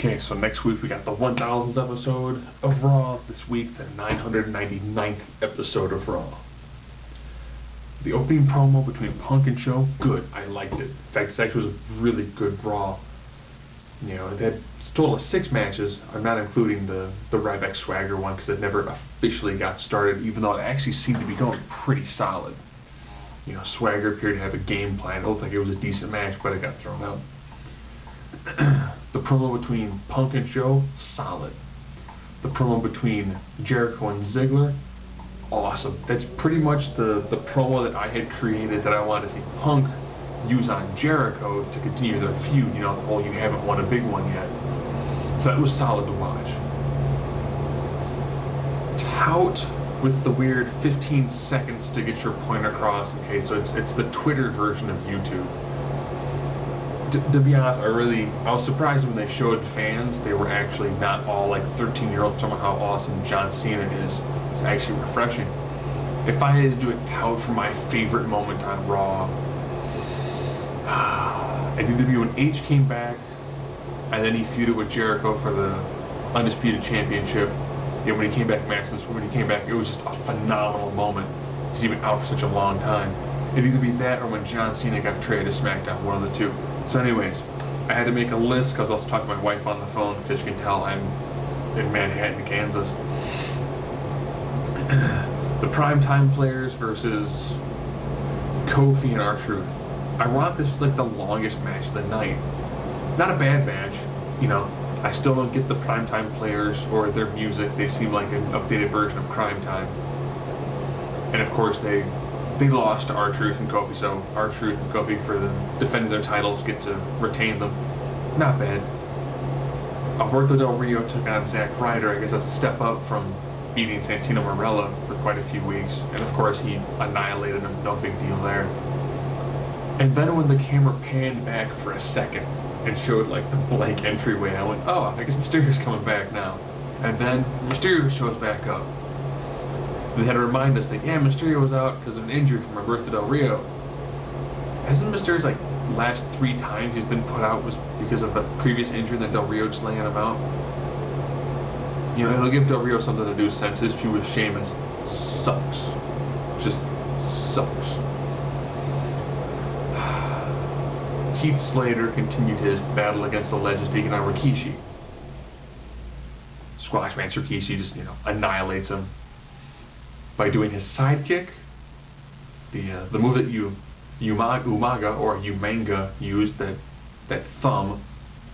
Okay, so next week we got the 1000th episode of Raw. This week, the 999th episode of Raw. The opening promo between Punk and Show, good. I liked it. In fact, this actually was a really good Raw. You know, it had a total of 6 matches. I'm not including the Ryback Swagger one because it never officially got started, even though it actually seemed to be going pretty solid. You know, Swagger appeared to have a game plan. It looked like it was a decent match, but it got thrown out. The promo between Punk and Show, solid. The promo between Jericho and Ziggler, awesome. That's pretty much the promo that I had created that I wanted to see Punk use on Jericho to continue their feud. You know, the whole you haven't won a big one yet. So that was solid to watch. Tout with the weird 15 seconds to get your point across. Okay, so it's the Twitter version of YouTube. To be honest, I was surprised when they showed fans, they were actually not all like 13-year-olds talking about how awesome John Cena is. It's actually refreshing. If I had to do a tout for my favorite moment on Raw, it'd either be when H came back and then he feuded with Jericho for the Undisputed Championship. You know, when he came back, when he came back, it was just a phenomenal moment because he'd been out for such a long time. It'd either be that or when John Cena got traded to SmackDown, one of the two. So anyways, I had to make a list because I was talking to my wife on the phone, because you can tell I'm in Manhattan, Kansas. The primetime players versus Kofi and R-Truth. I want this like the longest match of the night. Not a bad match, you know. I still don't get the primetime players or their music. They seem like an updated version of Crime Time. And of course they lost to R-Truth and Kofi, so R-Truth and Kofi for defending their titles get to retain them. Not bad. Alberto Del Rio took on Zack Ryder. I guess that's a step up from beating Santino Marella for quite a few weeks. And of course he annihilated him, no big deal there. And then when the camera panned back for a second and showed like the blank entryway, I went, oh, I guess Mysterio's coming back now. And then Mysterio shows back up. They had to remind us that, yeah, Mysterio was out because of an injury from Alberto Del Rio. Hasn't Mysterio's like last 3 times he's been put out was because of a previous injury that Del Rio just laying him out? You know, it'll give Del Rio something to do since his feud with Sheamus sucks. Just sucks. Heath Slater continued his battle against the Legends, taking on Rikishi. Squashmaster Rikishi just, you know, annihilates him by doing his sidekick, the move that Umaga or Umanga used, that thumb,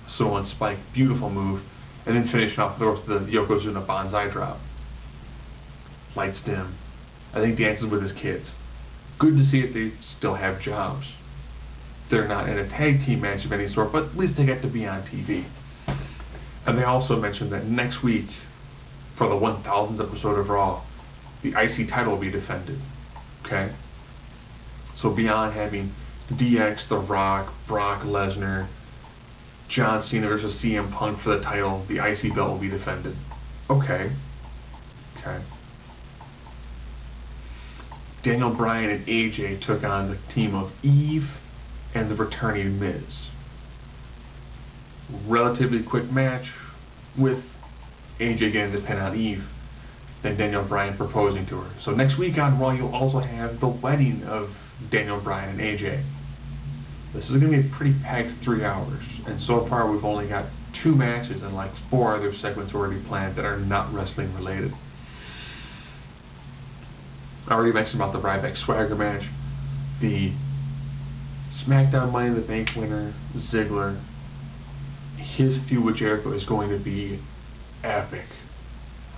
Samoan spike, beautiful move, and then finishing off the Yokozuna Banzai drop. Lights dim. I think dances with his kids. Good to see that they still have jobs. They're not in a tag team match of any sort, but at least they get to be on TV. And they also mentioned that next week, for the 1000th episode of Raw, the IC title will be defended. Okay? So beyond having DX, The Rock, Brock Lesnar, John Cena versus CM Punk for the title, the IC belt will be defended. Okay. Okay. Daniel Bryan and AJ took on the team of Eve and the returning Miz. Relatively quick match with AJ getting the pin on Eve, then Daniel Bryan proposing to her. So next week on Raw, you'll also have the wedding of Daniel Bryan and AJ. This is going to be a pretty packed 3 hours, and so far we've only got 2 matches and like 4 other segments already planned that are not wrestling related. I already mentioned about the Ryback Swagger match, the SmackDown Money in the Bank winner, Ziggler. His feud with Jericho is going to be epic.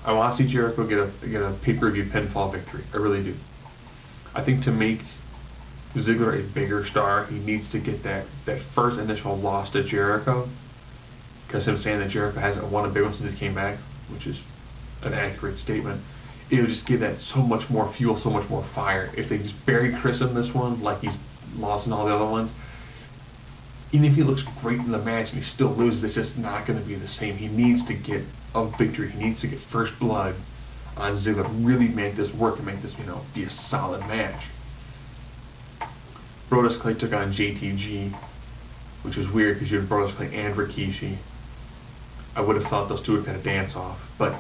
I want to see Jericho get a pay-per-view pinfall victory. I really do. I think to make Ziggler a bigger star, he needs to get that first initial loss to Jericho. Because him saying that Jericho hasn't won a big one since he came back, which is an accurate statement, it'll just give that so much more fuel, so much more fire. If they just bury Chris in this one, like he's lost in all the other ones, even if he looks great in the match and he still loses, it's just not going to be the same. He needs to get a victory. He needs to get first blood on Ziggler, really make this work and make this, you know, be a solid match. Brodus Clay took on JTG, which was weird because you had Brodus Clay and Rikishi. I would have thought those two would have had a dance-off, but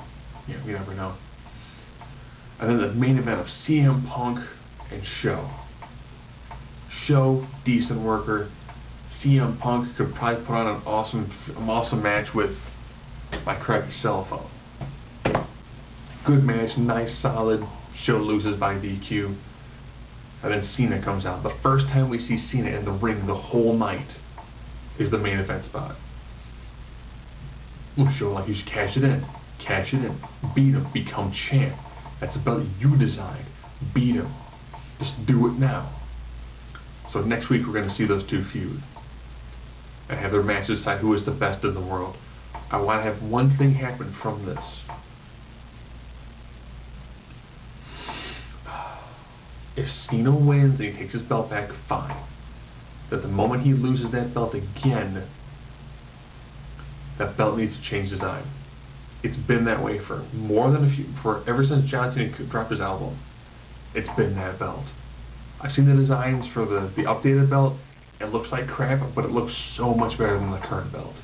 yeah, you never know. And then the main event of CM Punk and Show. Show, decent worker. CM Punk could probably put on an awesome match with my crappy cell phone. Good match, nice, solid. Show loses by DQ. And then Cena comes out. The first time we see Cena in the ring the whole night is the main event spot. Show like you should cash it in. Cash it in. Beat him. Become champ. That's a belt you designed. Beat him. Just do it now. So next week we're going to see those two feud. And have their matches decide who is the best in the world. I want to have one thing happen from this. If Cena wins and he takes his belt back, fine. That the moment he loses that belt again, that belt needs to change design. It's been that way for more than ever since John Cena dropped his album. It's been that belt. I've seen the designs for the updated belt. It looks like crap, but it looks so much better than the current belt.